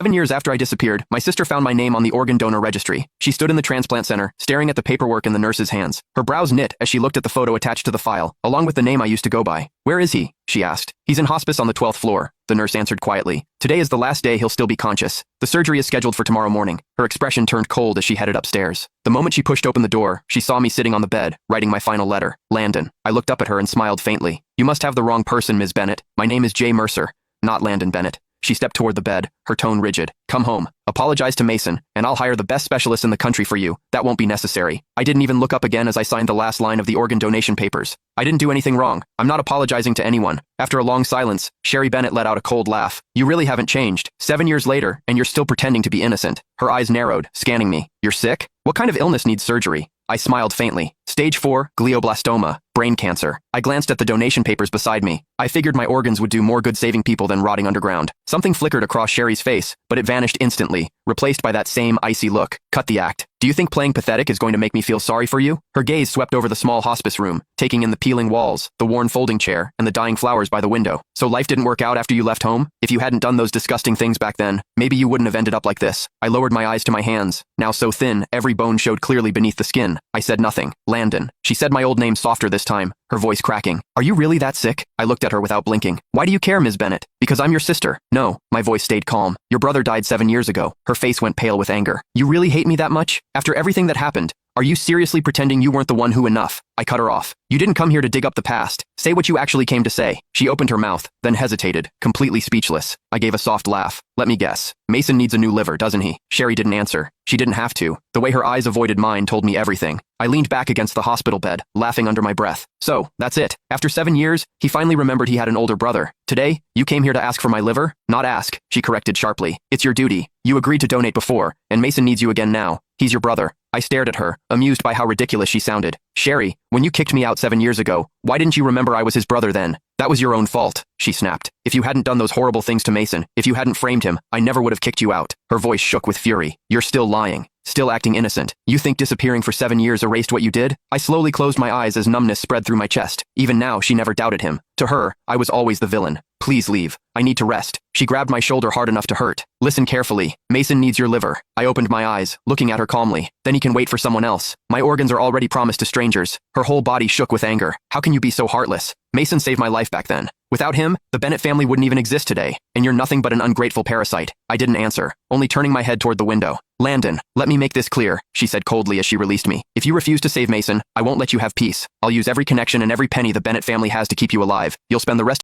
7 years after I disappeared, my sister found my name on the organ donor registry. She stood in the transplant center, staring at the paperwork in the nurse's hands. Her brows knit as she looked at the photo attached to the file, along with the name I used to go by. "Where is he?" she asked. "He's in hospice on the 12th floor," the nurse answered quietly. "Today is the last day he'll still be conscious. The surgery is scheduled for tomorrow morning." Her expression turned cold as she headed upstairs. The moment she pushed open the door, she saw me sitting on the bed, writing my final letter. Landon. I looked up at her and smiled faintly. "You must have the wrong person, Ms. Bennett. My name is Jay Mercer, not Landon Bennett." She stepped toward the bed, her tone rigid. "Come home. Apologize to Mason, and I'll hire the best specialist in the country for you. That won't be necessary." I didn't even look up again as I signed the last line of the organ donation papers. I didn't do anything wrong. I'm not apologizing to anyone. After a long silence, Sherry Bennett let out a cold laugh. "You really haven't changed. 7 years later, and you're still pretending to be innocent." Her eyes narrowed, scanning me. "You're sick? What kind of illness needs surgery?" I smiled faintly. "Stage 4, glioblastoma, brain cancer." I glanced at the donation papers beside me. I figured my organs would do more good saving people than rotting underground. Something flickered across Sherry's face, but it vanished instantly, replaced by that same icy look. "Cut the act. Do you think playing pathetic is going to make me feel sorry for you?" Her gaze swept over the small hospice room, taking in the peeling walls, the worn folding chair, and the dying flowers by the window. "So life didn't work out after you left home? If you hadn't done those disgusting things back then, maybe you wouldn't have ended up like this." I lowered my eyes to my hands, now so thin, every bone showed clearly beneath the skin. I said nothing. "Landon." She said my old name softer this time, her voice cracking. "Are you really that sick?" I looked at her without blinking. "Why do you care, Ms. Bennett?" "Because I'm your sister." "No." My voice stayed calm. "Your brother died 7 years ago." Her face went pale with anger. "You really hate me that much? After everything that happened? Are you seriously pretending you weren't the one who enough?" I cut her off. "You didn't come here to dig up the past. Say what you actually came to say." She opened her mouth, then hesitated, completely speechless. I gave a soft laugh. "Let me guess. Mason needs a new liver, doesn't he?" Sherry didn't answer. She didn't have to. The way her eyes avoided mine told me everything. I leaned back against the hospital bed, laughing under my breath. "So, that's it. After 7 years, he finally remembered he had an older brother. Today, you came here to ask for my liver?" "Not ask," she corrected sharply. "It's your duty. You agreed to donate before, and Mason needs you again now. He's your brother." I stared at her, amused by how ridiculous she sounded. "Sherry, when you kicked me out 7 years ago, why didn't you remember I was his brother then?" "That was your own fault," she snapped. "If you hadn't done those horrible things to Mason, if you hadn't framed him, I never would have kicked you out." Her voice shook with fury. "You're still lying. Still acting innocent. You think disappearing for 7 years erased what you did?" I slowly closed my eyes as numbness spread through my chest. Even now, she never doubted him. To her, I was always the villain. "Please leave. I need to rest." She grabbed my shoulder hard enough to hurt. "Listen carefully. Mason needs your liver." I opened my eyes, looking at her calmly. "Then he can wait for someone else. My organs are already promised to strangers." Her whole body shook with anger. "How can you be so heartless? Mason saved my life back then. Without him, the Bennett family wouldn't even exist today, and you're nothing but an ungrateful parasite." I didn't answer, only turning my head toward the window. "Landon, let me make this clear," she said coldly as she released me. "If you refuse to save Mason, I won't let you have peace. I'll use every connection and every penny the Bennett family has to keep you alive. You'll spend the rest